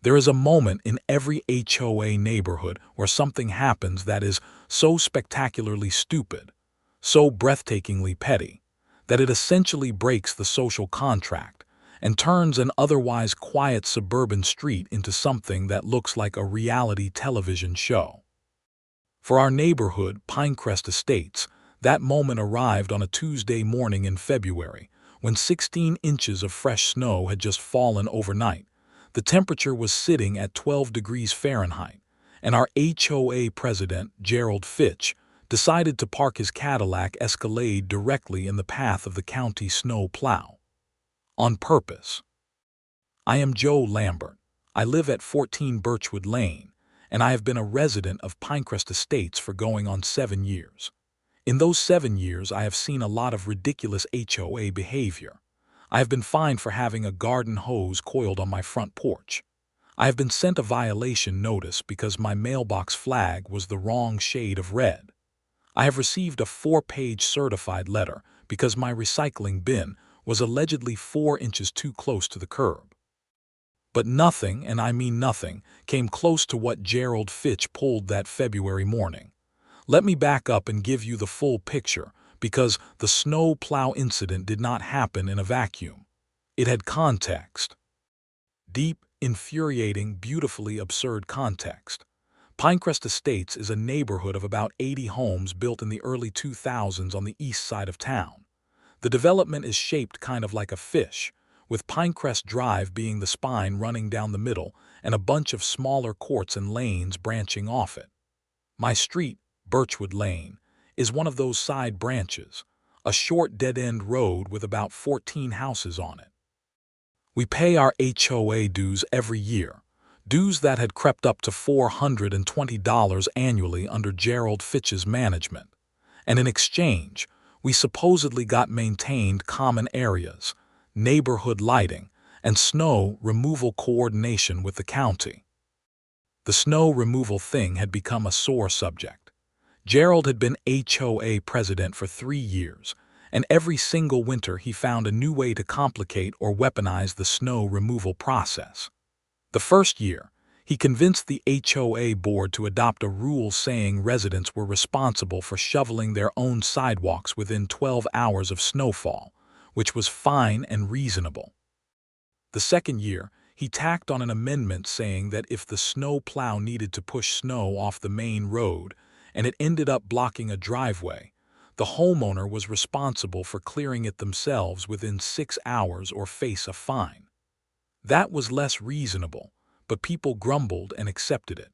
There is a moment in every HOA neighborhood where something happens that is so spectacularly stupid, so breathtakingly petty, that it essentially breaks the social contract and turns an otherwise quiet suburban street into something that looks like a reality television show. For our neighborhood, Pinecrest Estates, that moment arrived on a Tuesday morning in February, when 16 inches of fresh snow had just fallen overnight. The temperature was sitting at 12 degrees Fahrenheit, and our HOA president, Gerald Fitch, decided to park his Cadillac Escalade directly in the path of the county snow plow. On purpose. I am Joe Lambert. I live at 14 Birchwood Lane, and I have been a resident of Pinecrest Estates for going on 7 years. In those 7 years, I have seen a lot of ridiculous HOA behavior. I have been fined for having a garden hose coiled on my front porch. I have been sent a violation notice because my mailbox flag was the wrong shade of red. I have received a 4-page certified letter because my recycling bin was allegedly 4 inches too close to the curb. But nothing, and I mean nothing, came close to what Gerald Fitch pulled that February morning. Let me back up and give you the full picture, because the snow plow incident did not happen in a vacuum. It had context. Deep, infuriating, beautifully absurd context. Pinecrest Estates is a neighborhood of about 80 homes built in the early 2000s on the east side of town. The development is shaped kind of like a fish, with Pinecrest Drive being the spine running down the middle and a bunch of smaller courts and lanes branching off it. My street, Birchwood Lane, is one of those side branches, a short dead-end road with about 14 houses on it. We pay our HOA dues every year, dues that had crept up to $420 annually under Gerald Fitch's management, and in exchange, we supposedly got maintained common areas, neighborhood lighting, and snow removal coordination with the county. The snow removal thing had become a sore subject. Gerald had been HOA president for 3 years, and every single winter he found a new way to complicate or weaponize the snow removal process. The first year, he convinced the HOA board to adopt a rule saying residents were responsible for shoveling their own sidewalks within 12 hours of snowfall, which was fine and reasonable. The second year, he tacked on an amendment saying that if the snow plow needed to push snow off the main road and it ended up blocking a driveway, the homeowner was responsible for clearing it themselves within 6 hours or face a fine. That was less reasonable, but people grumbled and accepted it.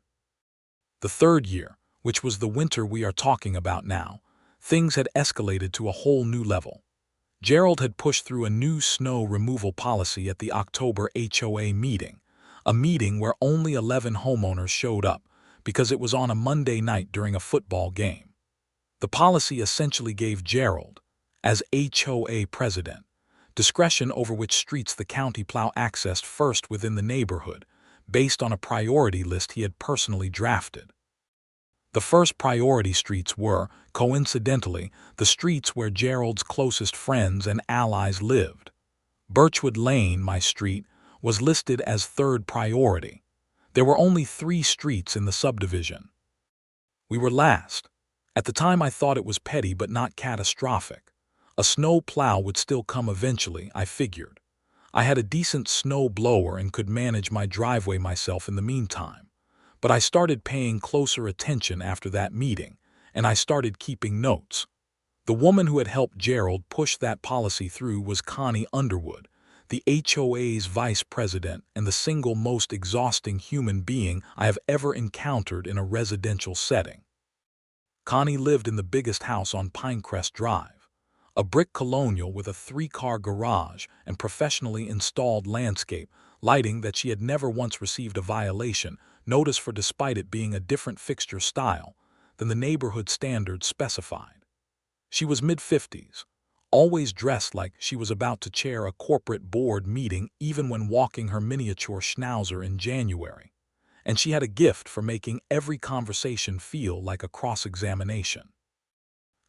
The third year, which was the winter we are talking about now, things had escalated to a whole new level. Gerald had pushed through a new snow removal policy at the October HOA meeting, a meeting where only 11 homeowners showed up because it was on a Monday night during a football game. The policy essentially gave Gerald, as HOA president, discretion over which streets the county plow accessed first within the neighborhood, based on a priority list he had personally drafted. The first priority streets were, coincidentally, the streets where Gerald's closest friends and allies lived. Birchwood Lane, my street, was listed as third priority. There were only 3 streets in the subdivision. We were last. At the time I thought it was petty but not catastrophic. A snow plow would still come eventually, I figured. I had a decent snow blower and could manage my driveway myself in the meantime. But I started paying closer attention after that meeting, and I started keeping notes. The woman who had helped Gerald push that policy through was Connie Underwood, the HOA's vice president and the single most exhausting human being I have ever encountered in a residential setting. Connie lived in the biggest house on Pinecrest Drive, a brick colonial with a 3-car garage and professionally installed landscape lighting that she had never once received a violation notice for, despite it being a different fixture style than the neighborhood standards specified. She was mid-50s, always dressed like she was about to chair a corporate board meeting even when walking her miniature schnauzer in January, and she had a gift for making every conversation feel like a cross-examination.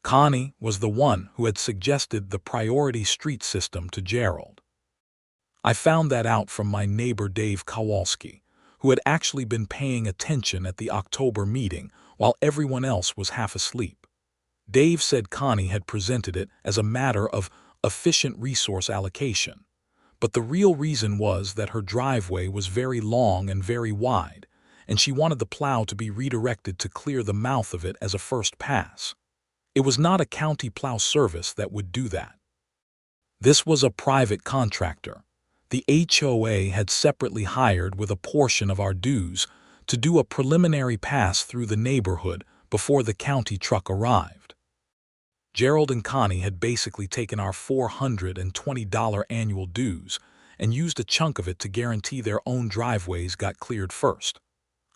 Connie was the one who had suggested the priority street system to Gerald. I found that out from my neighbor Dave Kowalski, who had actually been paying attention at the October meeting while everyone else was half asleep. Dave said Connie had presented it as a matter of efficient resource allocation. But the real reason was that her driveway was very long and very wide, and she wanted the plow to be redirected to clear the mouth of it as a first pass. It was not a county plow service that would do that. This was a private contractor. The HOA had separately hired with a portion of our dues to do a preliminary pass through the neighborhood before the county truck arrived. Gerald and Connie had basically taken our $420 annual dues and used a chunk of it to guarantee their own driveways got cleared first.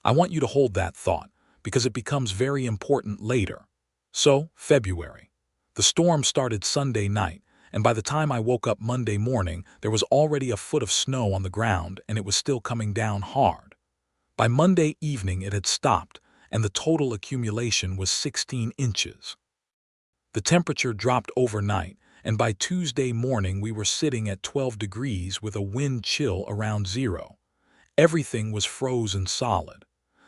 I want you to hold that thought, because it becomes very important later. So, February. The storm started Sunday night, and by the time I woke up Monday morning, there was already a foot of snow on the ground and it was still coming down hard. By Monday evening it had stopped, and the total accumulation was 16 inches. The temperature dropped overnight, and by Tuesday morning we were sitting at 12 degrees with a wind chill around zero. Everything was frozen solid.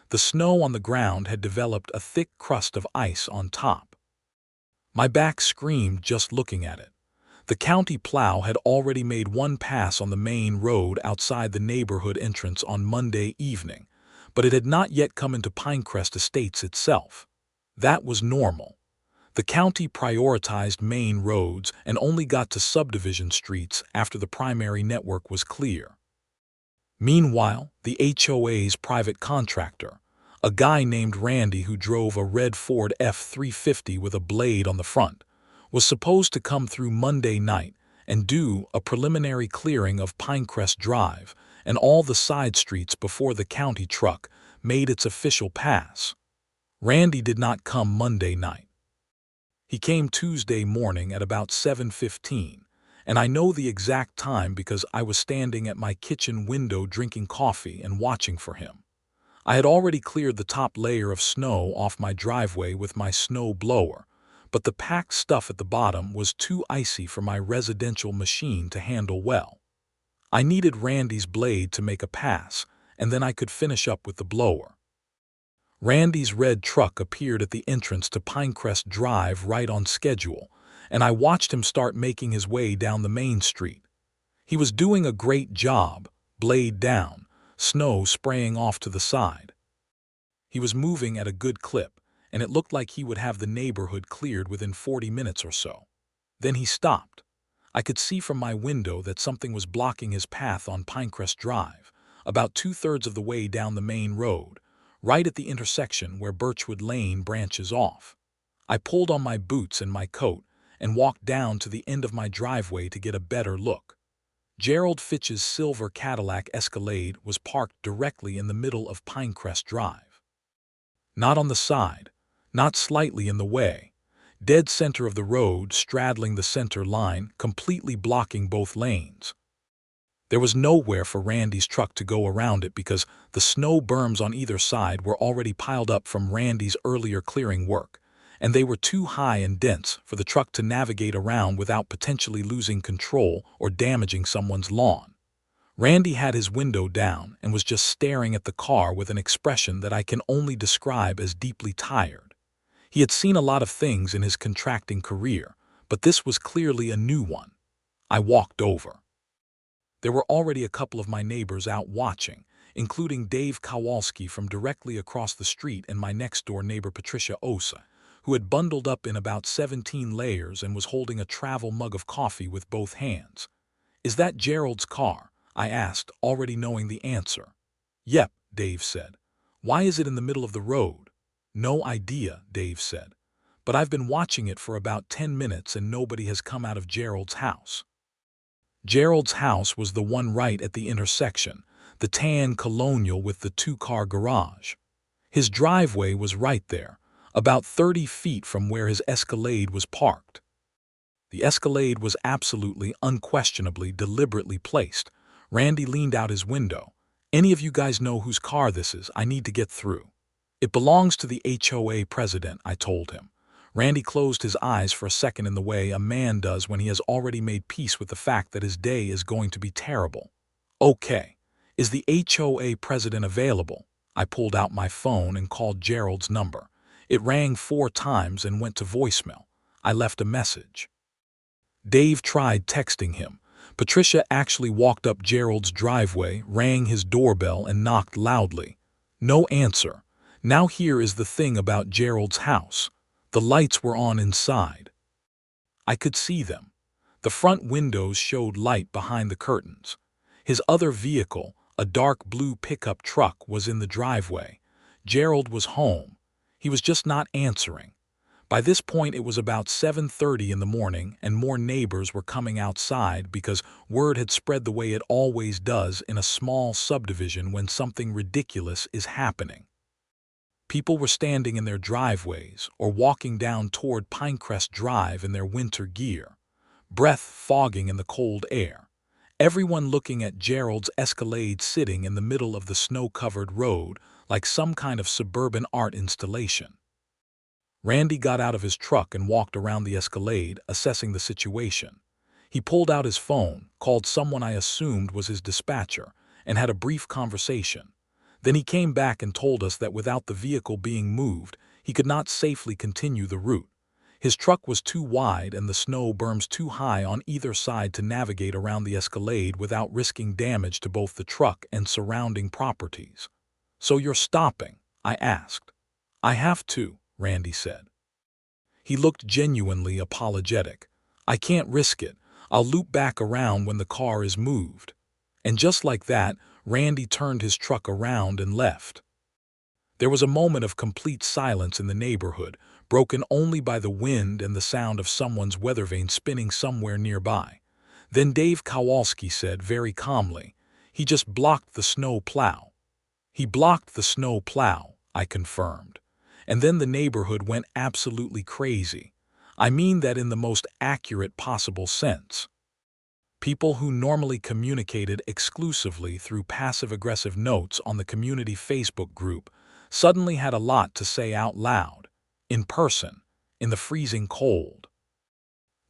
The snow on the ground had developed a thick crust of ice on top. My back screamed just looking at it. The county plow had already made one pass on the main road outside the neighborhood entrance on Monday evening, but it had not yet come into Pinecrest Estates itself. That was normal. The county prioritized main roads and only got to subdivision streets after the primary network was clear. Meanwhile, the HOA's private contractor, a guy named Randy who drove a red Ford F-350 with a blade on the front, was supposed to come through Monday night and do a preliminary clearing of Pinecrest Drive and all the side streets before the county truck made its official pass. Randy did not come Monday night. He came Tuesday morning at about 7:15, and I know the exact time because I was standing at my kitchen window drinking coffee and watching for him. I had already cleared the top layer of snow off my driveway with my snow blower, but the packed stuff at the bottom was too icy for my residential machine to handle well. I needed Randy's blade to make a pass, and then I could finish up with the blower. Randy's red truck appeared at the entrance to Pinecrest Drive right on schedule, and I watched him start making his way down the main street. He was doing a great job, blade down, snow spraying off to the side. He was moving at a good clip, and it looked like he would have the neighborhood cleared within 40 minutes or so. Then he stopped. I could see from my window that something was blocking his path on Pinecrest Drive, about 2/3 of the way down the main road, right at the intersection where Birchwood Lane branches off. I pulled on my boots and my coat and walked down to the end of my driveway to get a better look. Gerald Fitch's silver Cadillac Escalade was parked directly in the middle of Pinecrest Drive. Not on the side, not slightly in the way, dead center of the road, straddling the center line, completely blocking both lanes. There was nowhere for Randy's truck to go around it because the snow berms on either side were already piled up from Randy's earlier clearing work, and they were too high and dense for the truck to navigate around without potentially losing control or damaging someone's lawn. Randy had his window down and was just staring at the car with an expression that I can only describe as deeply tired. He had seen a lot of things in his contracting career, but this was clearly a new one. I walked over. There were already a couple of my neighbors out watching, including Dave Kowalski from directly across the street and my next-door neighbor Patricia Osa, who had bundled up in about 17 layers and was holding a travel mug of coffee with both hands. "Is that Gerald's car?" I asked, already knowing the answer. "Yep," Dave said. "Why is it in the middle of the road?" "No idea," Dave said. "But I've been watching it for about 10 minutes and nobody has come out of Gerald's house." Gerald's house was the one right at the intersection, the tan colonial with the 2-car garage. His driveway was right there, about 30 feet from where his Escalade was parked. The Escalade was absolutely, unquestionably, deliberately placed. Randy leaned out his window. "Any of you guys know whose car this is? I need to get through." "It belongs to the HOA president," I told him. Randy closed his eyes for a second in the way a man does when he has already made peace with the fact that his day is going to be terrible. "Okay, "Is the HOA president available?" I pulled out my phone and called Gerald's number. It rang 4 times and went to voicemail. I left a message. Dave tried texting him. Patricia actually walked up Gerald's driveway, rang his doorbell, and knocked loudly. No answer. Now here is the thing about Gerald's house. The lights were on inside. I could see them. The front windows showed light behind the curtains. His other vehicle, a dark blue pickup truck, was in the driveway. Gerald was home. He was just not answering. By this point it was about 7:30 in the morning, and more neighbors were coming outside because word had spread the way it always does in a small subdivision when something ridiculous is happening. People were standing in their driveways or walking down toward Pinecrest Drive in their winter gear, breath fogging in the cold air. Everyone looking at Gerald's Escalade sitting in the middle of the snow-covered road like some kind of suburban art installation. Randy got out of his truck and walked around the Escalade, assessing the situation. He pulled out his phone, called someone I assumed was his dispatcher, and had a brief conversation. Then he came back and told us that without the vehicle being moved, he could not safely continue the route. His truck was too wide and the snow berms too high on either side to navigate around the Escalade without risking damage to both the truck and surrounding properties. "So you're stopping?" I asked. "I have to," Randy said. He looked genuinely apologetic. "I can't risk it. I'll loop back around when the car is moved." And just like that, Randy turned his truck around and left. There was a moment of complete silence in the neighborhood, broken only by the wind and the sound of someone's weather vane spinning somewhere nearby. Then Dave Kowalski said very calmly, "He just blocked the snow plow." "He blocked the snow plow," I confirmed. And then the neighborhood went absolutely crazy. I mean that in the most accurate possible sense. People who normally communicated exclusively through passive-aggressive notes on the community Facebook group suddenly had a lot to say out loud, in person, in the freezing cold.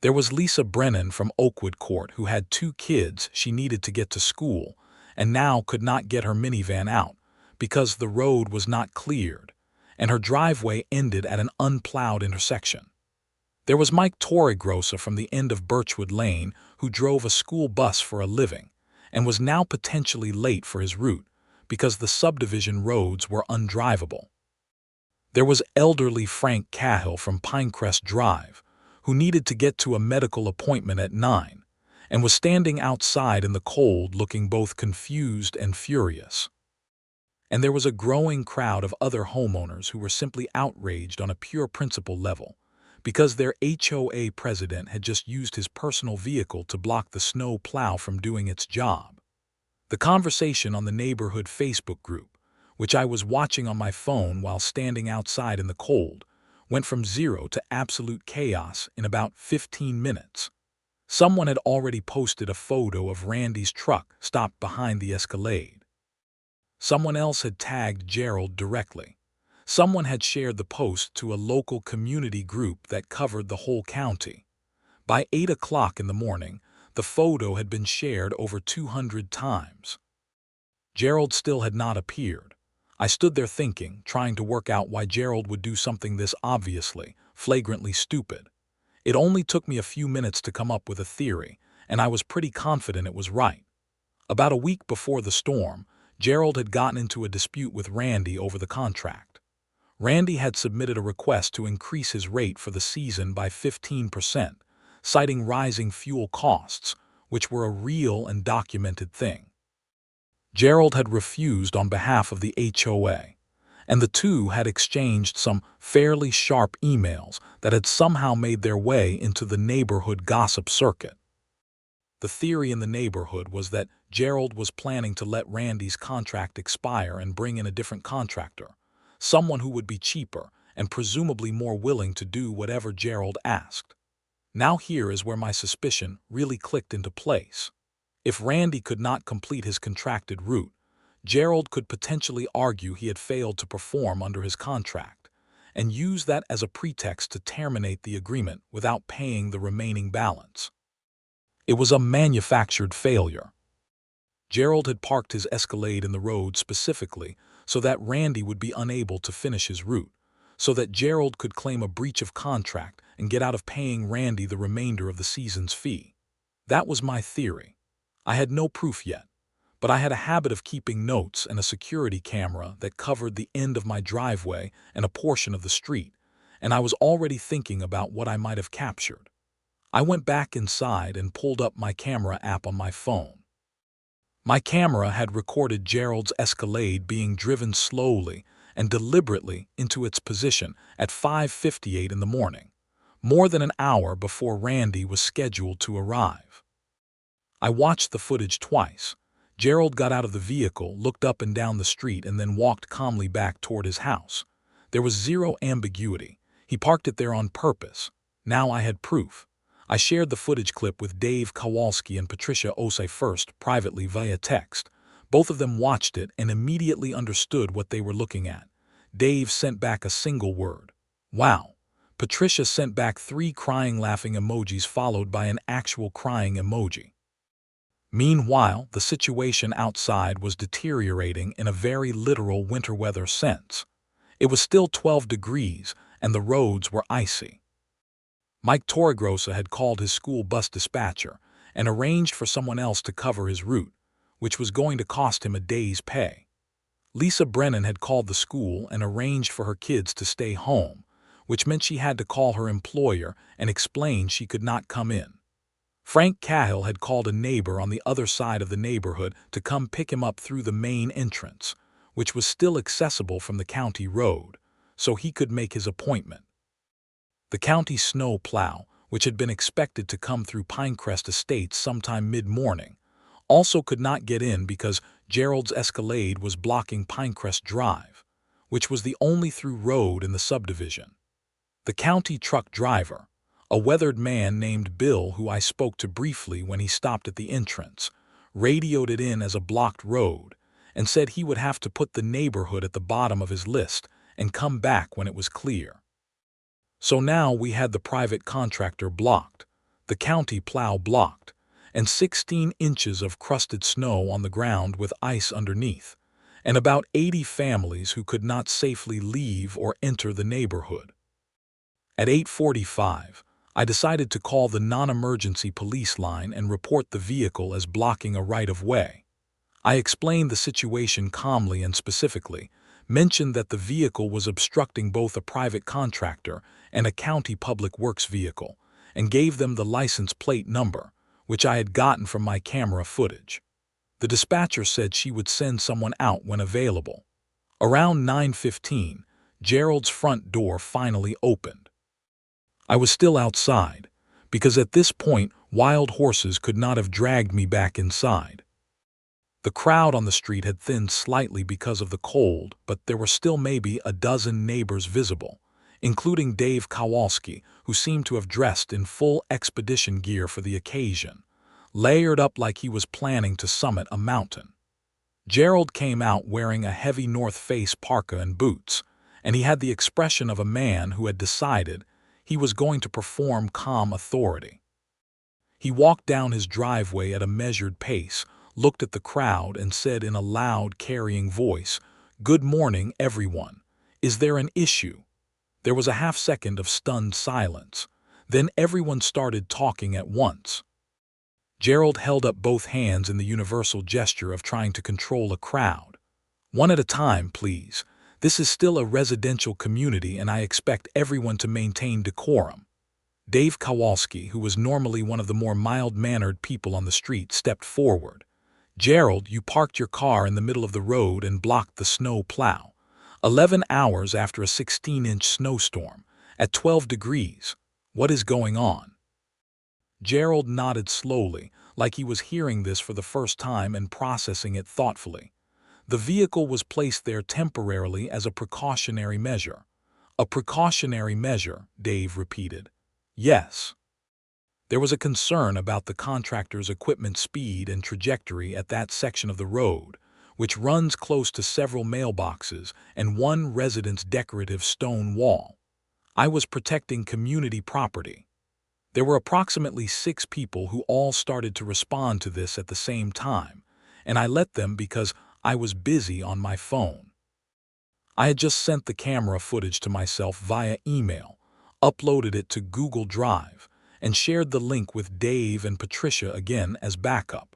There was Lisa Brennan from Oakwood Court who had 2 kids she needed to get to school and now could not get her minivan out because the road was not cleared, and her driveway ended at an unplowed intersection. There was Mike Torregrossa from the end of Birchwood Lane who drove a school bus for a living and was now potentially late for his route because the subdivision roads were undrivable. There was elderly Frank Cahill from Pinecrest Drive who needed to get to a medical appointment at 9 and was standing outside in the cold looking both confused and furious. And there was a growing crowd of other homeowners who were simply outraged on a pure principle level because their HOA president had just used his personal vehicle to block the snow plow from doing its job. The conversation on the neighborhood Facebook group, which I was watching on my phone while standing outside in the cold, went from 0 to absolute chaos in about 15 minutes. Someone had already posted a photo of Randy's truck stopped behind the Escalade. Someone else had tagged Gerald directly. Someone had shared the post to a local community group that covered the whole county. By 8 o'clock in the morning, the photo had been shared over 200 times. Gerald still had not appeared. I stood there thinking, trying to work out why Gerald would do something this obviously, flagrantly stupid. It only took me a few minutes to come up with a theory, and I was pretty confident it was right. About a week before the storm, Gerald had gotten into a dispute with Randy over the contract. Randy had submitted a request to increase his rate for the season by 15%, citing rising fuel costs, which were a real and documented thing. Gerald had refused on behalf of the HOA, and the two had exchanged some fairly sharp emails that had somehow made their way into the neighborhood gossip circuit. The theory in the neighborhood was that Gerald was planning to let Randy's contract expire and bring in a different contractor, someone who would be cheaper and presumably more willing to do whatever Gerald asked. Now here is where my suspicion really clicked into place. If Randy could not complete his contracted route, Gerald could potentially argue he had failed to perform under his contract and use that as a pretext to terminate the agreement without paying the remaining balance. It was a manufactured failure. Gerald had parked his Escalade in the road specifically so that Randy would be unable to finish his route, so that Gerald could claim a breach of contract and get out of paying Randy the remainder of the season's fee. That was my theory. I had no proof yet, but I had a habit of keeping notes and a security camera that covered the end of my driveway and a portion of the street, and I was already thinking about what I might have captured. I went back inside and pulled up my camera app on my phone. My camera had recorded Gerald's Escalade being driven slowly and deliberately into its position at 5:58 in the morning, more than an hour before Randy was scheduled to arrive. I watched the footage twice. Gerald got out of the vehicle, looked up and down the street, and then walked calmly back toward his house. There was zero ambiguity. He parked it there on purpose. Now I had proof. I shared the footage clip with Dave Kowalski and Patricia Osei first, privately via text. Both of them watched it and immediately understood what they were looking at. Dave sent back a single word. Wow. Patricia sent back 3 crying laughing emojis followed by an actual crying emoji. Meanwhile, the situation outside was deteriorating in a very literal winter weather sense. It was still 12 degrees and the roads were icy. Mike Torregrossa had called his school bus dispatcher and arranged for someone else to cover his route, which was going to cost him a day's pay. Lisa Brennan had called the school and arranged for her kids to stay home, which meant she had to call her employer and explain she could not come in. Frank Cahill had called a neighbor on the other side of the neighborhood to come pick him up through the main entrance, which was still accessible from the county road, so he could make his appointment. The county snow plow, which had been expected to come through Pinecrest Estates sometime mid-morning, also could not get in because Gerald's Escalade was blocking Pinecrest Drive, which was the only through road in the subdivision. The county truck driver, a weathered man named Bill who I spoke to briefly when he stopped at the entrance, radioed it in as a blocked road and said he would have to put the neighborhood at the bottom of his list and come back when it was clear. So now we had the private contractor blocked, the county plow blocked, and 16 inches of crusted snow on the ground with ice underneath, and about 80 families who could not safely leave or enter the neighborhood. At 8:45, I decided to call the non-emergency police line and report the vehicle as blocking a right-of-way. I explained the situation calmly and specifically, mentioned that the vehicle was obstructing both a private contractor and a county public works vehicle, and gave them the license plate number, which I had gotten from my camera footage. The dispatcher said she would send someone out when available. Around 9:15, Gerald's front door finally opened. I was still outside, because at this point wild horses could not have dragged me back inside. The crowd on the street had thinned slightly because of the cold, but there were still maybe a dozen neighbors visible, including Dave Kowalski, who seemed to have dressed in full expedition gear for the occasion, layered up like he was planning to summit a mountain. Gerald came out wearing a heavy North Face parka and boots, and he had the expression of a man who had decided he was going to perform calm authority. He walked down his driveway at a measured pace, looked at the crowd and said in a loud, carrying voice, "Good morning, everyone. Is there an issue?" There was a half-second of stunned silence. Then everyone started talking at once. Gerald held up both hands in the universal gesture of trying to control a crowd. "One at a time, please. This is still a residential community and I expect everyone to maintain decorum." Dave Kowalski, who was normally one of the more mild-mannered people on the street, stepped forward. "Gerald, you parked your car in the middle of the road and blocked the snow plow. 11 hours after a 16-inch snowstorm, at 12 degrees. What is going on?" Gerald nodded slowly, like he was hearing this for the first time and processing it thoughtfully. The vehicle was placed there temporarily as a precautionary measure. "A precautionary measure," Dave repeated. "Yes." There was a concern about the contractor's equipment speed and trajectory at that section of the road, which runs close to several mailboxes and one resident's decorative stone wall. I was protecting community property. There were approximately 6 people who all started to respond to this at the same time, and I let them because I was busy on my phone. I had just sent the camera footage to myself via email, uploaded it to Google Drive, and shared the link with Dave and Patricia again as backup.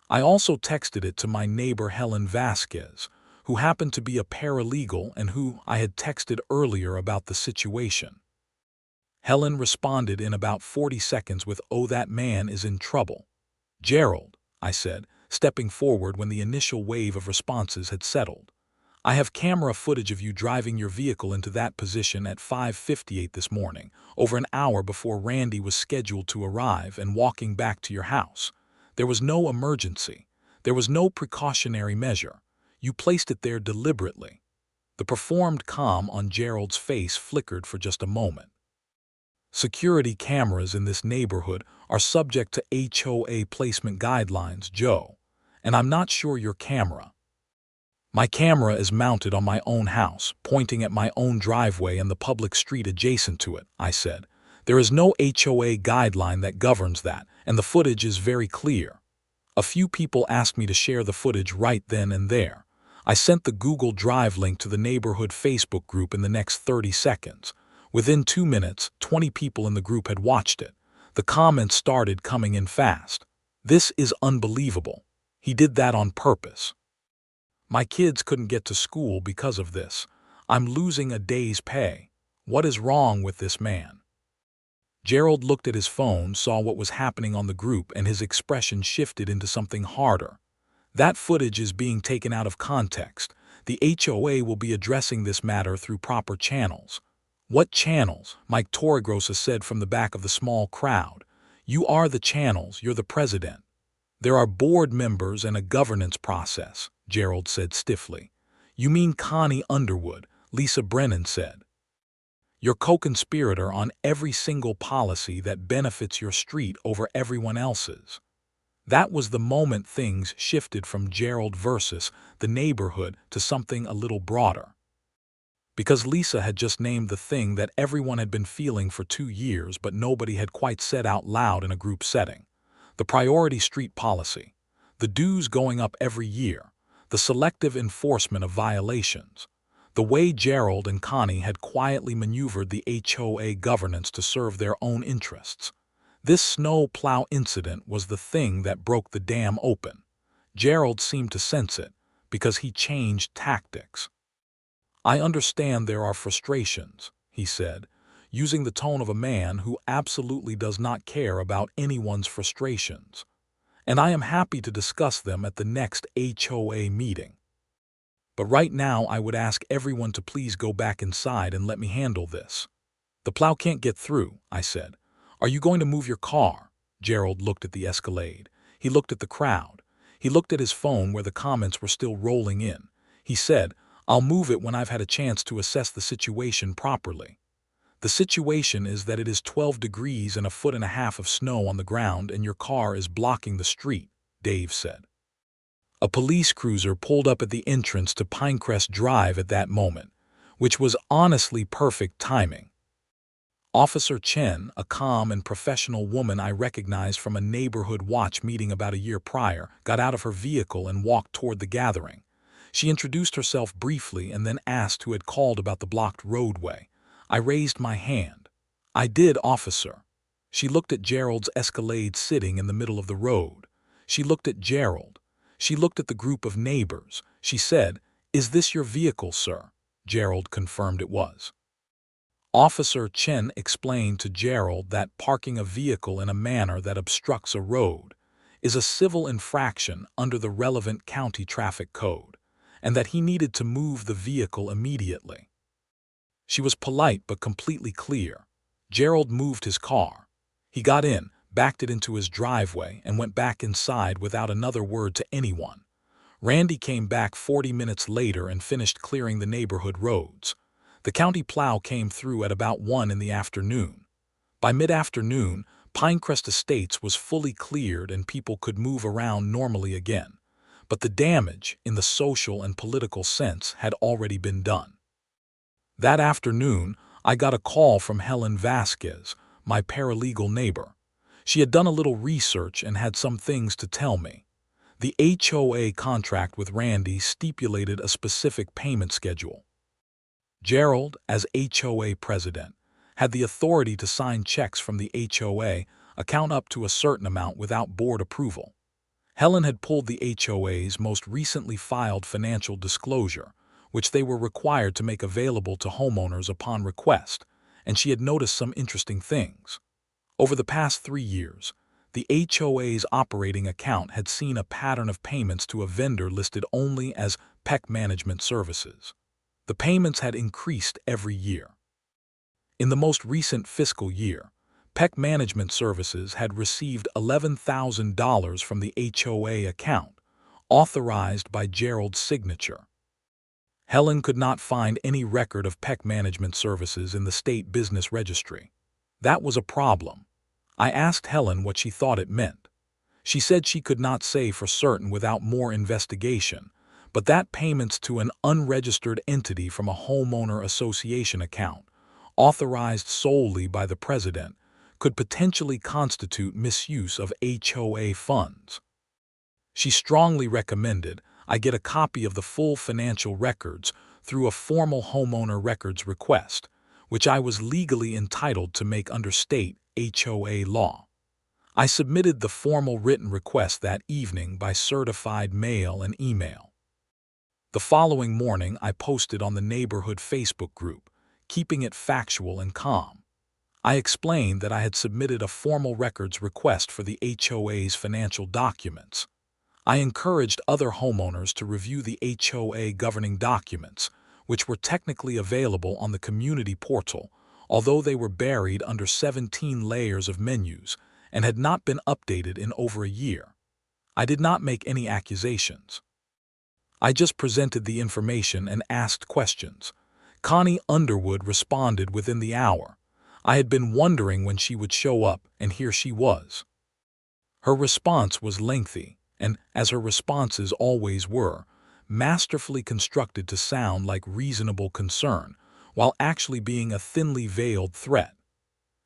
I also texted it to my neighbor Helen Vasquez, who happened to be a paralegal and who I had texted earlier about the situation. Helen responded in about 40 seconds with, "Oh, that man is in trouble." "Gerald," I said, stepping forward when the initial wave of responses had settled. "I have camera footage of you driving your vehicle into that position at 5:58 this morning, over an hour before Randy was scheduled to arrive, and walking back to your house. There was no emergency. There was no precautionary measure. You placed it there deliberately." The performed calm on Gerald's face flickered for just a moment. "Security cameras in this neighborhood are subject to HOA placement guidelines, Joe, and I'm not sure your camera." "My camera is mounted on my own house, pointing at my own driveway and the public street adjacent to it," I said. "There is no HOA guideline that governs that, and the footage is very clear." A few people asked me to share the footage right then and there. I sent the Google Drive link to the neighborhood Facebook group in the next 30 seconds. Within 2 minutes, 20 people in the group had watched it. The comments started coming in fast. "This is unbelievable. He did that on purpose. My kids couldn't get to school because of this. I'm losing a day's pay. What is wrong with this man?" Gerald looked at his phone, saw what was happening on the group, and his expression shifted into something harder. "That footage is being taken out of context. The HOA will be addressing this matter through proper channels." "What channels?" Mike Torregrossa said from the back of the small crowd. "You are the channels, you're the president." "There are board members and a governance process," Gerald said stiffly. "You mean Connie Underwood," Lisa Brennan said. "You're co-conspirator on every single policy that benefits your street over everyone else's." That was the moment things shifted from Gerald versus the neighborhood to something a little broader. Because Lisa had just named the thing that everyone had been feeling for 2 years but nobody had quite said out loud in a group setting. The priority street policy. The dues going up every year. The selective enforcement of violations. The way Gerald and Connie had quietly maneuvered the HOA governance to serve their own interests. This snow plow incident was the thing that broke the dam open. Gerald seemed to sense it, because he changed tactics. "I understand there are frustrations," he said, using the tone of a man who absolutely does not care about anyone's frustrations. "And I am happy to discuss them at the next HOA meeting. But right now I would ask everyone to please go back inside and let me handle this." "The plow can't get through," I said. "Are you going to move your car?" Gerald looked at the Escalade. He looked at the crowd. He looked at his phone where the comments were still rolling in. He said, "I'll move it when I've had a chance to assess the situation properly." "The situation is that it is 12 degrees and 1.5 feet of snow on the ground and your car is blocking the street," Dave said. A police cruiser pulled up at the entrance to Pinecrest Drive at that moment, which was honestly perfect timing. Officer Chen, a calm and professional woman I recognized from a neighborhood watch meeting about a year prior, got out of her vehicle and walked toward the gathering. She introduced herself briefly and then asked who had called about the blocked roadway. I raised my hand. "I did, officer." She looked at Gerald's Escalade sitting in the middle of the road. She looked at Gerald. She looked at the group of neighbors. She said, "Is this your vehicle, sir?" Gerald confirmed it was. Officer Chen explained to Gerald that parking a vehicle in a manner that obstructs a road is a civil infraction under the relevant county traffic code, and that he needed to move the vehicle immediately. She was polite but completely clear. Gerald moved his car. He got in, backed it into his driveway, and went back inside without another word to anyone. Randy came back 40 minutes later and finished clearing the neighborhood roads. The county plow came through at about 1 in the afternoon. By mid-afternoon, Pinecrest Estates was fully cleared and people could move around normally again. But the damage, in the social and political sense, had already been done. That afternoon, I got a call from Helen Vasquez, my paralegal neighbor. She had done a little research and had some things to tell me. The HOA contract with Randy stipulated a specific payment schedule. Gerald, as HOA president, had the authority to sign checks from the HOA account up to a certain amount without board approval. Helen had pulled the HOA's most recently filed financial disclosure, which they were required to make available to homeowners upon request, and she had noticed some interesting things. Over the past 3 years, the HOA's operating account had seen a pattern of payments to a vendor listed only as PEC Management Services. The payments had increased every year. In the most recent fiscal year, PEC Management Services had received $11,000 from the HOA account, authorized by Gerald's signature. Helen could not find any record of PEC Management Services in the state business registry. That was a problem. I asked Helen what she thought it meant. She said she could not say for certain without more investigation, but that payments to an unregistered entity from a homeowner association account, authorized solely by the president, could potentially constitute misuse of HOA funds. She strongly recommended I get a copy of the full financial records through a formal homeowner records request, which I was legally entitled to make under state HOA law. I submitted the formal written request that evening by certified mail and email. The following morning, I posted on the neighborhood Facebook group, keeping it factual and calm. I explained that I had submitted a formal records request for the HOA's financial documents. I encouraged other homeowners to review the HOA governing documents, which were technically available on the community portal, although they were buried under 17 layers of menus and had not been updated in over a year. I did not make any accusations. I just presented the information and asked questions. Connie Underwood responded within the hour. I had been wondering when she would show up, and here she was. Her response was lengthy, and, as her responses always were, masterfully constructed to sound like reasonable concern, while actually being a thinly veiled threat.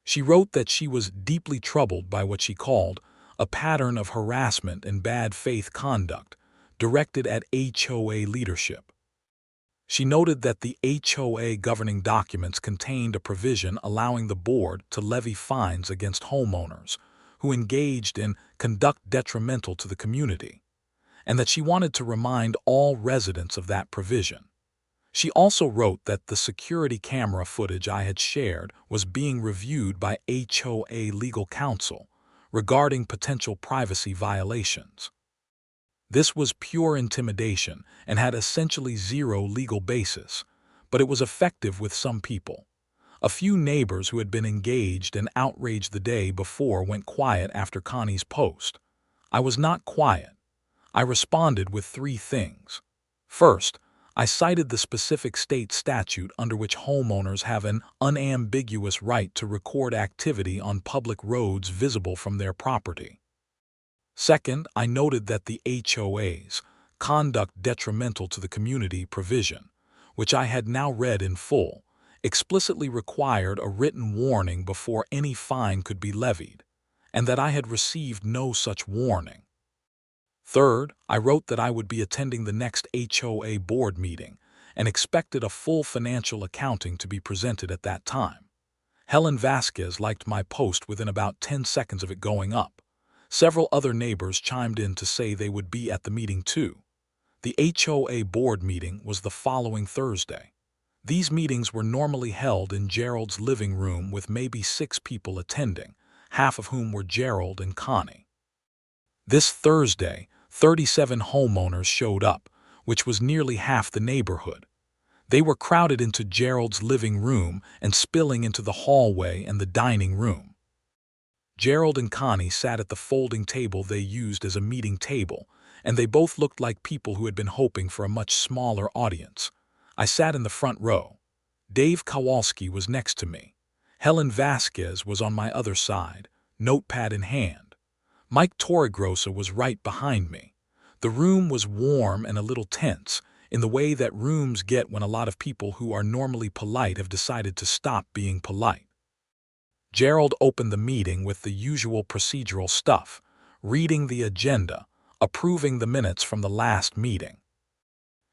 She wrote that she was deeply troubled by what she called a pattern of harassment and bad faith conduct directed at HOA leadership. She noted that the HOA governing documents contained a provision allowing the board to levy fines against homeowners who engaged in conduct detrimental to the community, and that she wanted to remind all residents of that provision. She also wrote that the security camera footage I had shared was being reviewed by HOA legal counsel regarding potential privacy violations. This was pure intimidation and had essentially zero legal basis, but it was effective with some people. A few neighbors who had been engaged and outraged the day before went quiet after Connie's post. I was not quiet. I responded with 3 things. First, I cited the specific state statute under which homeowners have an unambiguous right to record activity on public roads visible from their property. Second, I noted that the HOA's conduct detrimental to the community provision, which I had now read in full, explicitly required a written warning before any fine could be levied, and that I had received no such warning. Third, I wrote that I would be attending the next HOA board meeting and expected a full financial accounting to be presented at that time. Helen Vasquez liked my post within about 10 seconds of it going up. Several other neighbors chimed in to say they would be at the meeting too. The HOA board meeting was the following Thursday. These meetings were normally held in Gerald's living room with maybe 6 people attending, half of whom were Gerald and Connie. This Thursday, 37 homeowners showed up, which was nearly half the neighborhood. They were crowded into Gerald's living room and spilling into the hallway and the dining room. Gerald and Connie sat at the folding table they used as a meeting table, and they both looked like people who had been hoping for a much smaller audience. I sat in the front row. Dave Kowalski was next to me. Helen Vasquez was on my other side, notepad in hand. Mike Torregrossa was right behind me. The room was warm and a little tense, in the way that rooms get when a lot of people who are normally polite have decided to stop being polite. Gerald opened the meeting with the usual procedural stuff, reading the agenda, approving the minutes from the last meeting.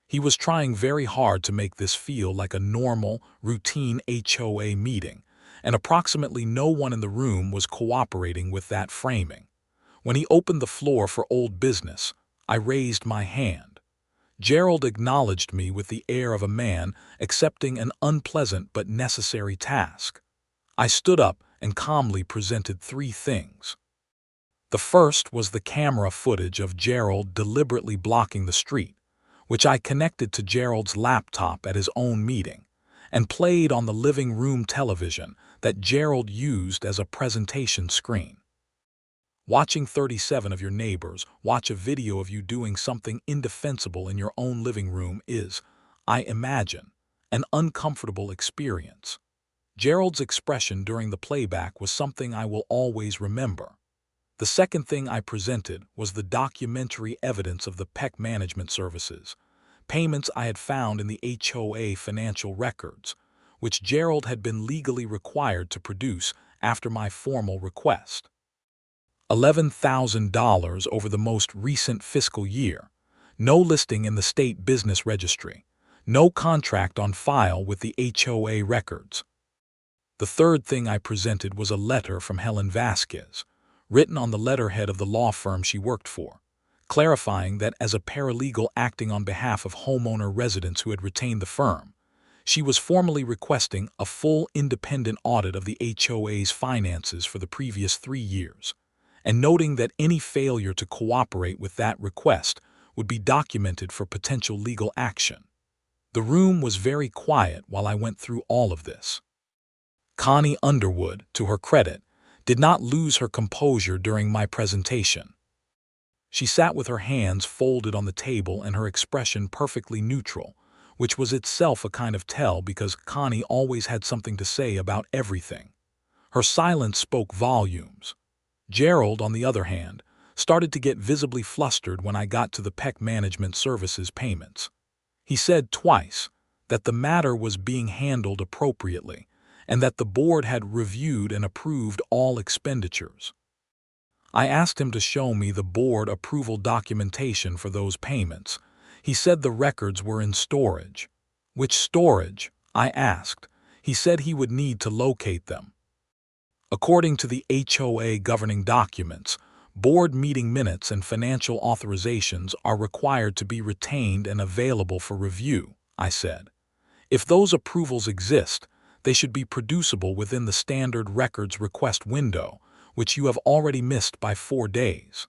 He was trying very hard to make this feel like a normal, routine HOA meeting, and approximately no one in the room was cooperating with that framing. When he opened the floor for old business, I raised my hand. Gerald acknowledged me with the air of a man accepting an unpleasant but necessary task. I stood up and calmly presented three things. The first was the camera footage of Gerald deliberately blocking the street, which I connected to Gerald's laptop at his own meeting, and played on the living room television that Gerald used as a presentation screen. Watching 37 of your neighbors watch a video of you doing something indefensible in your own living room is, I imagine, an uncomfortable experience. Gerald's expression during the playback was something I will always remember. The second thing I presented was the documentary evidence of the PEC management services, payments I had found in the HOA financial records, which Gerald had been legally required to produce after my formal request. $11,000 over the most recent fiscal year, no listing in the state business registry, no contract on file with the HOA records. The third thing I presented was a letter from Helen Vasquez, written on the letterhead of the law firm she worked for, clarifying that as a paralegal acting on behalf of homeowner residents who had retained the firm, she was formally requesting a full independent audit of the HOA's finances for the previous 3 years, and noting that any failure to cooperate with that request would be documented for potential legal action. The room was very quiet while I went through all of this. Connie Underwood, to her credit, did not lose her composure during my presentation. She sat with her hands folded on the table and her expression perfectly neutral, which was itself a kind of tell because Connie always had something to say about everything. Her silence spoke volumes. Gerald, on the other hand, started to get visibly flustered when I got to the PEC management services payments. He said twice that the matter was being handled appropriately and that the board had reviewed and approved all expenditures. I asked him to show me the board approval documentation for those payments. He said the records were in storage. Which storage? I asked. He said he would need to locate them. According to the HOA governing documents, board meeting minutes and financial authorizations are required to be retained and available for review, I said. If those approvals exist, they should be producible within the standard records request window, which you have already missed by 4 days.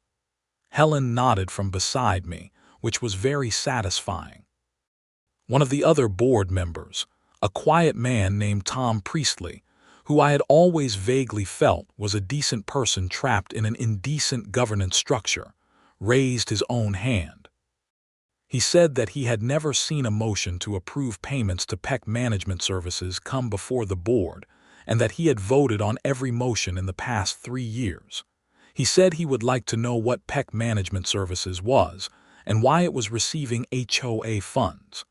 Helen nodded from beside me, which was very satisfying. One of the other board members, a quiet man named Tom Priestley, who I had always vaguely felt was a decent person trapped in an indecent governance structure, raised his own hand. He said that he had never seen a motion to approve payments to PEC management services come before the board, and that he had voted on every motion in the past 3 years. He said he would like to know what PEC management services was and why it was receiving HOA funds.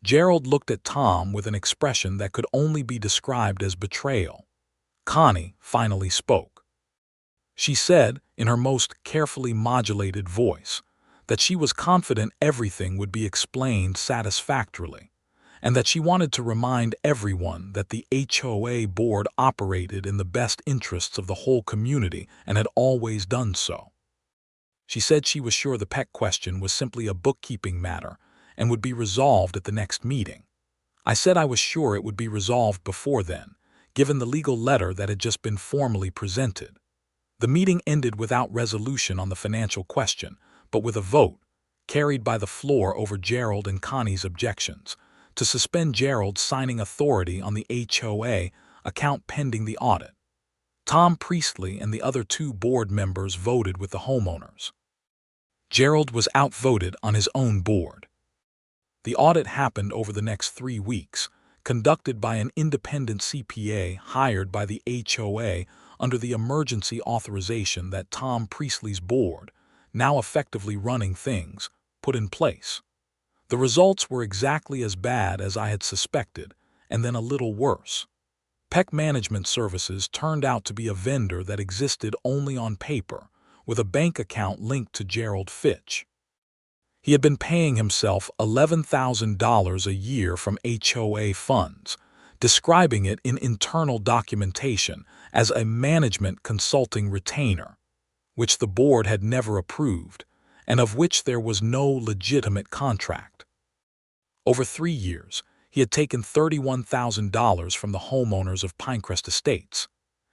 Gerald looked at Tom with an expression that could only be described as betrayal. Connie finally spoke. She said, in her most carefully modulated voice, that she was confident everything would be explained satisfactorily, and that she wanted to remind everyone that the HOA board operated in the best interests of the whole community and had always done so. She said she was sure the PEC question was simply a bookkeeping matter and would be resolved at the next meeting. I said I was sure it would be resolved before then, given the legal letter that had just been formally presented. The meeting ended without resolution on the financial question, but with a vote, carried by the floor over Gerald and Connie's objections, to suspend Gerald signing authority on the HOA account pending the audit. Tom Priestley and the other 2 board members voted with the homeowners. Gerald was outvoted on his own board. The audit happened over the next 3 weeks, conducted by an independent CPA hired by the HOA under the emergency authorization that Tom Priestley's board, now effectively running things, put in place. The results were exactly as bad as I had suspected, and then a little worse. PEC Management Services turned out to be a vendor that existed only on paper, with a bank account linked to Gerald Fitch. He had been paying himself $11,000 a year from HOA funds, describing it in internal documentation as a management consulting retainer, which the board had never approved, and of which there was no legitimate contract. Over 3 years, he had taken $31,000 from the homeowners of Pinecrest Estates.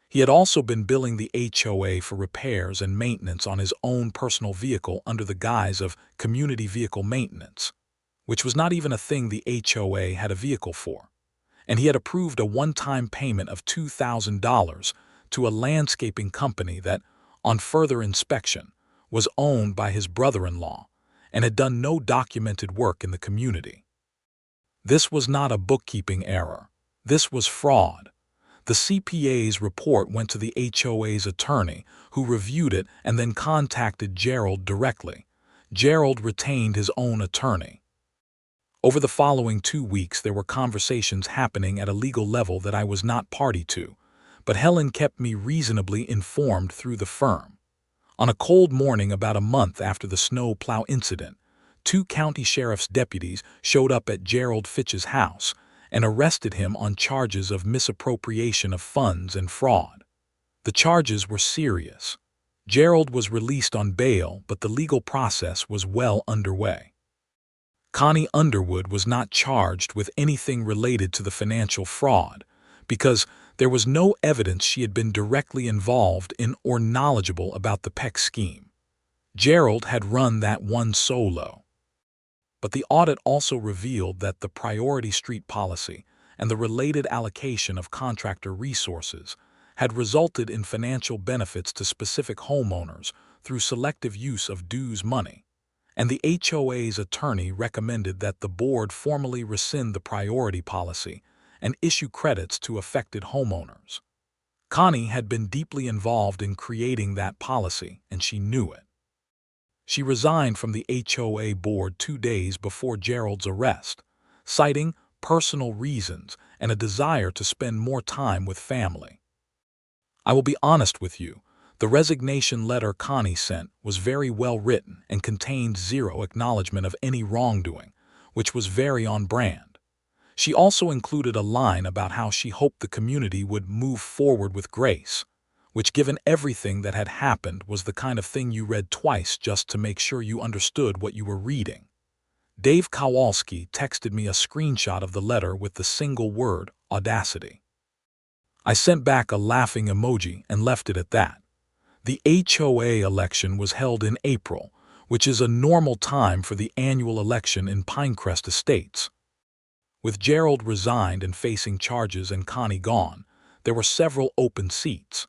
He had also been billing the HOA for repairs and maintenance on his own personal vehicle under the guise of community vehicle maintenance, which was not even a thing the HOA had a vehicle for. And he had approved a one-time payment of $2,000 to a landscaping company that, on further inspection, was owned by his brother-in-law and had done no documented work in the community. This was not a bookkeeping error. This was fraud. The CPA's report went to the HOA's attorney, who reviewed it and then contacted Gerald directly. Gerald retained his own attorney. Over the following 2 weeks, there were conversations happening at a legal level that I was not party to, but Helen kept me reasonably informed through the firm. On a cold morning about a month after the snow plow incident, 2 county sheriff's deputies showed up at Gerald Fitch's house and arrested him on charges of misappropriation of funds and fraud. The charges were serious. Gerald was released on bail, but the legal process was well underway. Connie Underwood was not charged with anything related to the financial fraud because there was no evidence she had been directly involved in or knowledgeable about the PEC scheme. Gerald had run that one solo. But the audit also revealed that the priority street policy and the related allocation of contractor resources had resulted in financial benefits to specific homeowners through selective use of dues money, and the HOA's attorney recommended that the board formally rescind the priority policy and issue credits to affected homeowners. Connie had been deeply involved in creating that policy, and she knew it. She resigned from the HOA board 2 days before Gerald's arrest, citing personal reasons and a desire to spend more time with family. I will be honest with you, the resignation letter Connie sent was very well written and contained zero acknowledgement of any wrongdoing, which was very on brand. She also included a line about how she hoped the community would move forward with grace, which, given everything that had happened, was the kind of thing you read twice just to make sure you understood what you were reading. Dave Kowalski texted me a screenshot of the letter with the single word, audacity. I sent back a laughing emoji and left it at that. The HOA election was held in April, which is a normal time for the annual election in Pinecrest Estates. With Gerald resigned and facing charges and Connie gone, there were several open seats.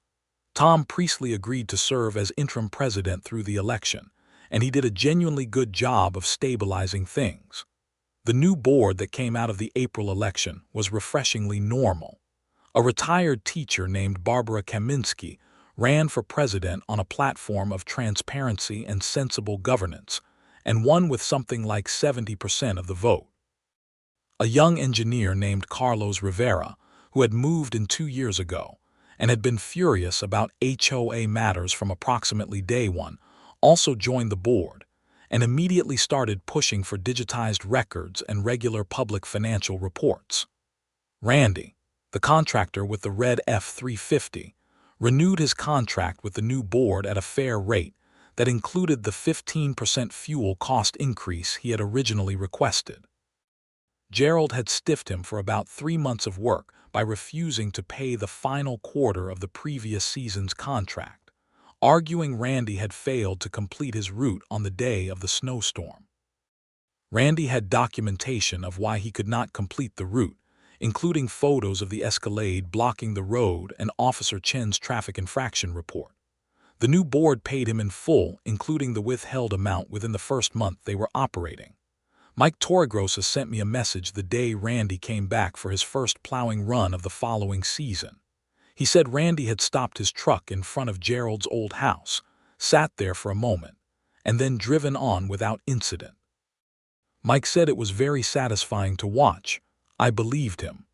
Tom Priestley agreed to serve as interim president through the election, and he did a genuinely good job of stabilizing things. The new board that came out of the April election was refreshingly normal. A retired teacher named Barbara Kaminsky ran for president on a platform of transparency and sensible governance, and won with something like 70% of the vote. A young engineer named Carlos Rivera, who had moved in 2 years ago, and had been furious about HOA matters from approximately day one, also joined the board and immediately started pushing for digitized records and regular public financial reports. Randy, the contractor with the red F-350, renewed his contract with the new board at a fair rate that included the 15% fuel cost increase he had originally requested. Gerald had stiffed him for about 3 months of work by refusing to pay the final quarter of the previous season's contract, arguing Randy had failed to complete his route on the day of the snowstorm. Randy had documentation of why he could not complete the route, including photos of the Escalade blocking the road and Officer Chen's traffic infraction report. The new board paid him in full, including the withheld amount within the first month they were operating. Mike Torregrossa sent me a message the day Randy came back for his first plowing run of the following season. He said Randy had stopped his truck in front of Gerald's old house, sat there for a moment, and then driven on without incident. Mike said it was very satisfying to watch. I believed him.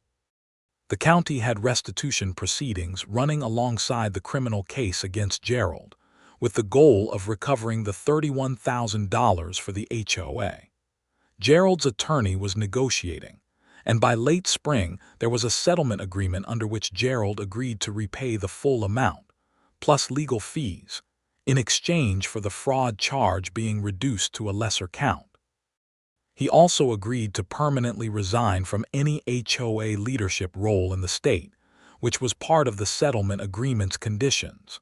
The county had restitution proceedings running alongside the criminal case against Gerald, with the goal of recovering the $31,000 for the HOA. Gerald's attorney was negotiating, and by late spring there was a settlement agreement under which Gerald agreed to repay the full amount, plus legal fees, in exchange for the fraud charge being reduced to a lesser count. He also agreed to permanently resign from any HOA leadership role in the state, which was part of the settlement agreement's conditions.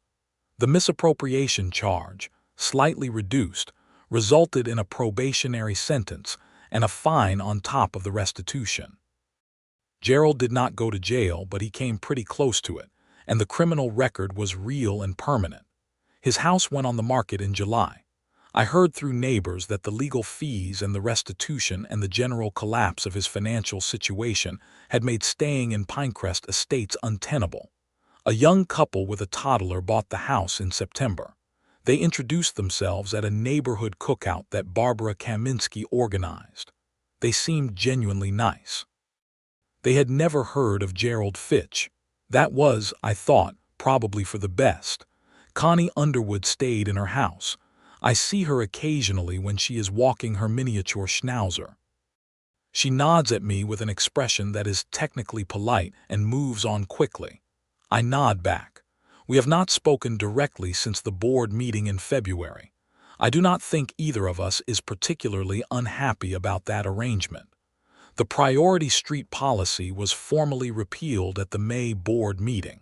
The misappropriation charge, slightly reduced, resulted in a probationary sentence and a fine on top of the restitution. Gerald did not go to jail, but he came pretty close to it, and the criminal record was real and permanent. His house went on the market in July. I heard through neighbors that the legal fees and the restitution and the general collapse of his financial situation had made staying in Pinecrest Estates untenable. A young couple with a toddler bought the house in September. They introduced themselves at a neighborhood cookout that Barbara Kaminsky organized. They seemed genuinely nice. They had never heard of Gerald Fitch. That was, I thought, probably for the best. Connie Underwood stayed in her house. I see her occasionally when she is walking her miniature schnauzer. She nods at me with an expression that is technically polite and moves on quickly. I nod back. We have not spoken directly since the board meeting in February. I do not think either of us is particularly unhappy about that arrangement. The priority street policy was formally repealed at the May board meeting.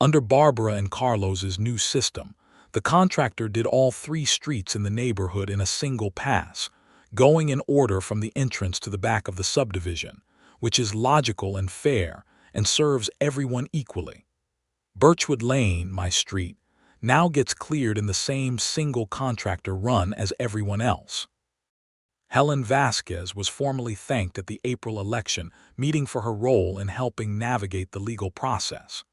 Under Barbara and Carlos's new system, the contractor did all 3 streets in the neighborhood in a single pass, going in order from the entrance to the back of the subdivision, which is logical and fair and serves everyone equally. Birchwood Lane, my street, now gets cleared in the same single contractor run as everyone else. Helen Vasquez was formally thanked at the April election meeting for her role in helping navigate the legal process.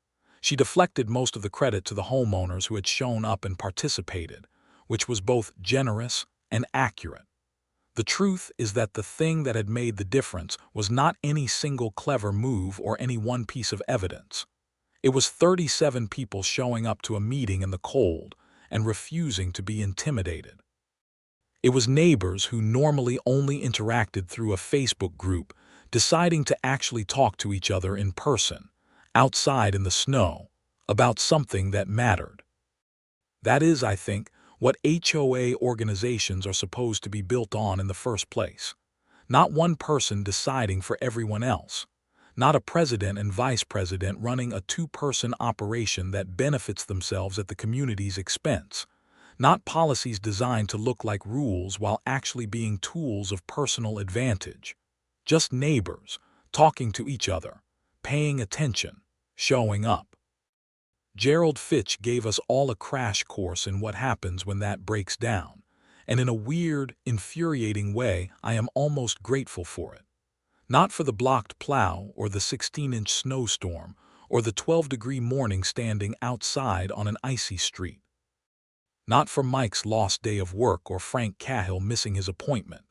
She deflected most of the credit to the homeowners who had shown up and participated, which was both generous and accurate. The truth is that the thing that had made the difference was not any single clever move or any one piece of evidence. It was 37 people showing up to a meeting in the cold and refusing to be intimidated. It was neighbors who normally only interacted through a Facebook group deciding to actually talk to each other in person, outside in the snow, about something that mattered. That is, I think, what HOA organizations are supposed to be built on in the first place. Not one person deciding for everyone else. Not a president and vice president running a 2-person operation that benefits themselves at the community's expense. Not policies designed to look like rules while actually being tools of personal advantage. Just neighbors, talking to each other, paying attention, showing up. Gerald Fitch gave us all a crash course in what happens when that breaks down, and in a weird, infuriating way, I am almost grateful for it. Not for the blocked plow or the 16-inch snowstorm or the 12-degree morning standing outside on an icy street. Not for Mike's lost day of work or Frank Cahill missing his appointment.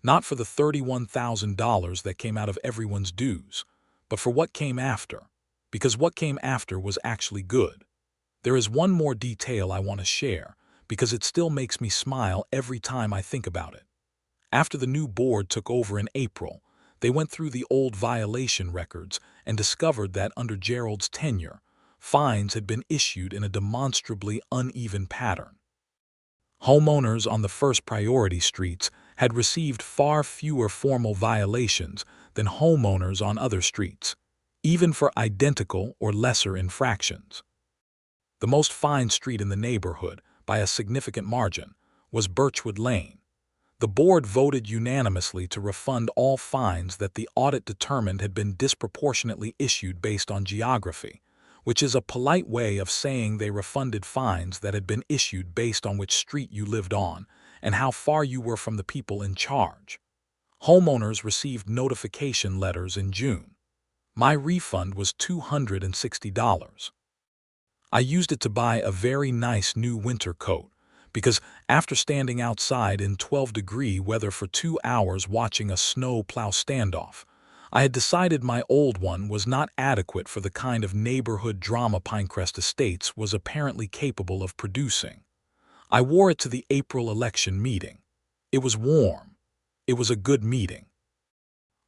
Not for the $31,000 that came out of everyone's dues, but for what came after. Because what came after was actually good. There is one more detail I want to share, because it still makes me smile every time I think about it. After the new board took over in April, they went through the old violation records and discovered that under Gerald's tenure, fines had been issued in a demonstrably uneven pattern. Homeowners on the first priority streets had received far fewer formal violations than homeowners on other streets, even for identical or lesser infractions. The most fine street in the neighborhood, by a significant margin, was Birchwood Lane. The board voted unanimously to refund all fines that the audit determined had been disproportionately issued based on geography, which is a polite way of saying they refunded fines that had been issued based on which street you lived on and how far you were from the people in charge. Homeowners received notification letters in June. My refund was $260. I used it to buy a very nice new winter coat, because after standing outside in 12-degree weather for 2 hours watching a snow plow standoff, I had decided my old one was not adequate for the kind of neighborhood drama Pinecrest Estates was apparently capable of producing. I wore it to the April election meeting. It was warm. It was a good meeting.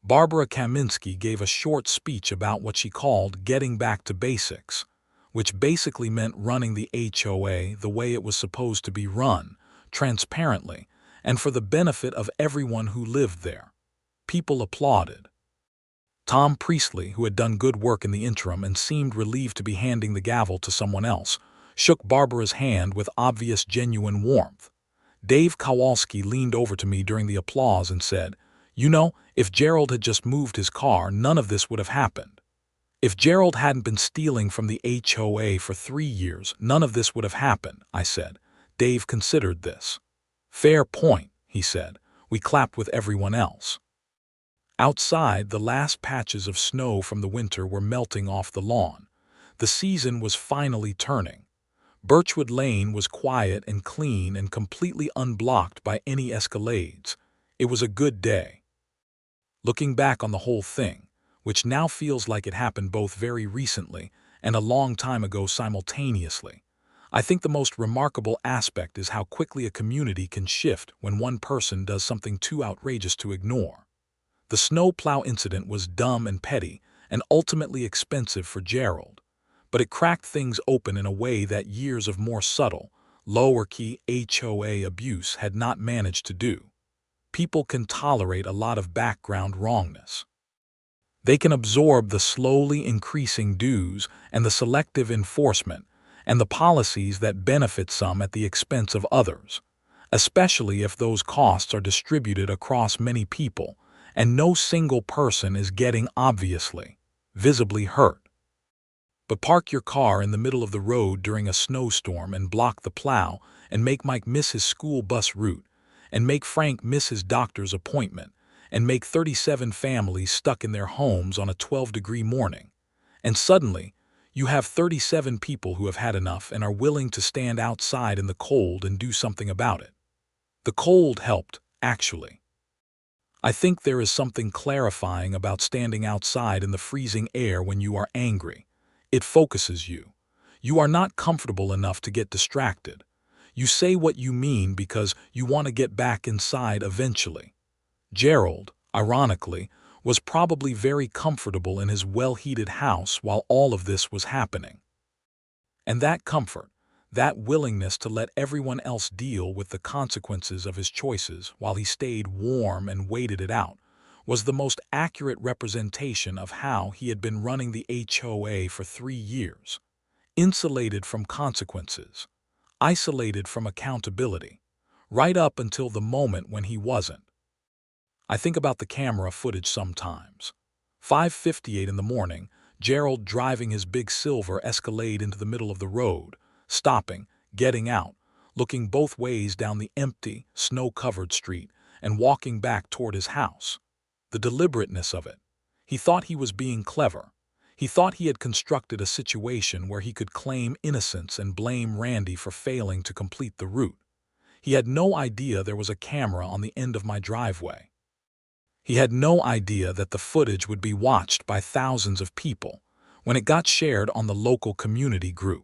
Barbara Kaminsky gave a short speech about what she called getting back to basics, which basically meant running the HOA the way it was supposed to be run, transparently, and for the benefit of everyone who lived there. People applauded. Tom Priestley, who had done good work in the interim and seemed relieved to be handing the gavel to someone else, shook Barbara's hand with obvious genuine warmth. Dave Kowalski leaned over to me during the applause and said, "You know, if Gerald had just moved his car, none of this would have happened. If Gerald hadn't been stealing from the HOA for 3 years, none of this would have happened," I said. Dave considered this. "Fair point," he said. We clapped with everyone else. Outside, the last patches of snow from the winter were melting off the lawn. The season was finally turning. Birchwood Lane was quiet and clean and completely unblocked by any Escalades. It was a good day. Looking back on the whole thing, which now feels like it happened both very recently and a long time ago simultaneously, I think the most remarkable aspect is how quickly a community can shift when one person does something too outrageous to ignore. The snow plow incident was dumb and petty and ultimately expensive for Gerald, but it cracked things open in a way that years of more subtle, lower-key HOA abuse had not managed to do. People can tolerate a lot of background wrongness. They can absorb the slowly increasing dues and the selective enforcement and the policies that benefit some at the expense of others, especially if those costs are distributed across many people and no single person is getting obviously, visibly hurt. But park your car in the middle of the road during a snowstorm and block the plow and make Mike miss his school bus route and make Frank miss his doctor's appointment and make 37 families stuck in their homes on a 12-degree morning. And suddenly, you have 37 people who have had enough and are willing to stand outside in the cold and do something about it. The cold helped, actually. I think there is something clarifying about standing outside in the freezing air when you are angry. It focuses you. You are not comfortable enough to get distracted. You say what you mean because you want to get back inside eventually. Gerald, ironically, was probably very comfortable in his well-heated house while all of this was happening. And that comfort, that willingness to let everyone else deal with the consequences of his choices while he stayed warm and waited it out, was the most accurate representation of how he had been running the HOA for 3 years. Insulated from consequences, isolated from accountability, right up until the moment when he wasn't. I think about the camera footage sometimes. 5:58 in the morning, Gerald driving his big silver Escalade into the middle of the road, stopping, getting out, looking both ways down the empty, snow-covered street, and walking back toward his house. The deliberateness of it. He thought he was being clever. He thought he had constructed a situation where he could claim innocence and blame Randy for failing to complete the route. He had no idea there was a camera on the end of my driveway. He had no idea that the footage would be watched by thousands of people when it got shared on the local community group.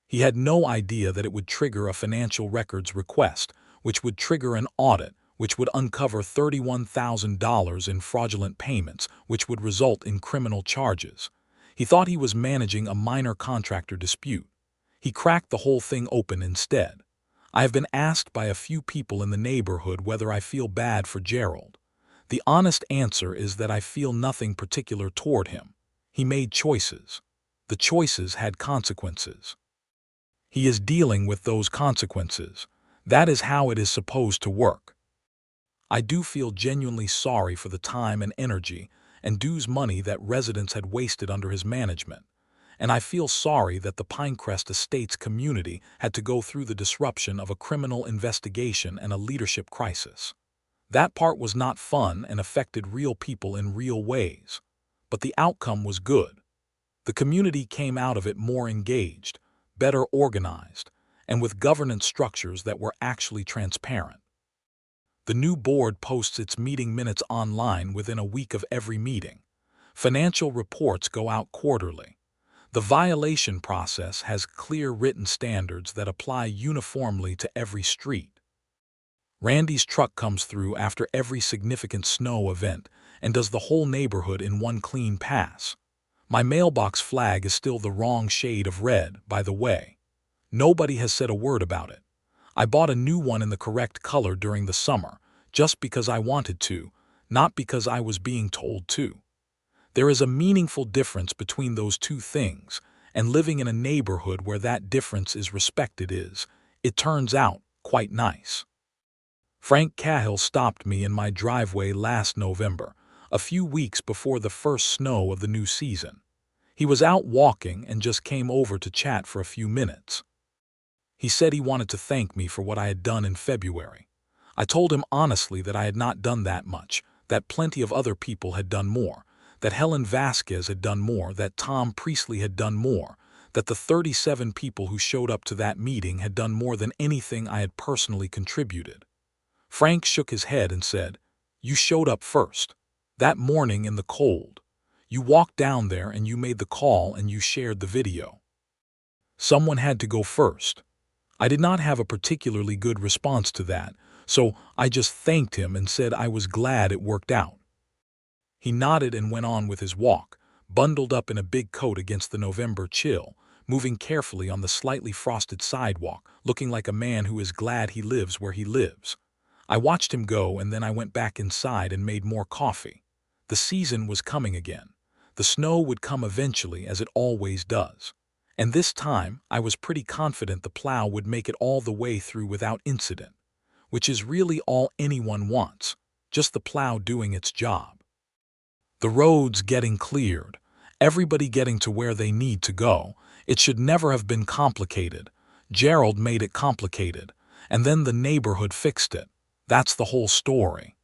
He had no idea that it would trigger a financial records request, which would trigger an audit, which would uncover $31,000 in fraudulent payments, which would result in criminal charges. He thought he was managing a minor contractor dispute. He cracked the whole thing open instead. I have been asked by a few people in the neighborhood whether I feel bad for Gerald. The honest answer is that I feel nothing particular toward him. He made choices. The choices had consequences. He is dealing with those consequences. That is how it is supposed to work. I do feel genuinely sorry for the time and energy and dues money that residents had wasted under his management, and I feel sorry that the Pinecrest Estates community had to go through the disruption of a criminal investigation and a leadership crisis. That part was not fun and affected real people in real ways, but the outcome was good. The community came out of it more engaged, better organized, and with governance structures that were actually transparent. The new board posts its meeting minutes online within a week of every meeting. Financial reports go out quarterly. The violation process has clear written standards that apply uniformly to every street. Randy's truck comes through after every significant snow event and does the whole neighborhood in one clean pass. My mailbox flag is still the wrong shade of red, by the way. Nobody has said a word about it. I bought a new one in the correct color during the summer, just because I wanted to, not because I was being told to. There is a meaningful difference between those two things, and living in a neighborhood where that difference is respected is, it turns out, quite nice. Frank Cahill stopped me in my driveway last November, a few weeks before the first snow of the new season. He was out walking and just came over to chat for a few minutes. He said he wanted to thank me for what I had done in February. I told him honestly that I had not done that much, that plenty of other people had done more, that Helen Vasquez had done more, that Tom Priestley had done more, that the 37 people who showed up to that meeting had done more than anything I had personally contributed. Frank shook his head and said, "You showed up first. That morning in the cold. You walked down there and you made the call and you shared the video. Someone had to go first." I did not have a particularly good response to that, so I just thanked him and said I was glad it worked out. He nodded and went on with his walk, bundled up in a big coat against the November chill, moving carefully on the slightly frosted sidewalk, looking like a man who is glad he lives where he lives. I watched him go and then I went back inside and made more coffee. The season was coming again. The snow would come eventually, as it always does. And this time, I was pretty confident the plow would make it all the way through without incident, which is really all anyone wants, just the plow doing its job. The roads getting cleared, everybody getting to where they need to go. It should never have been complicated. Gerald made it complicated, and then the neighborhood fixed it. That's the whole story.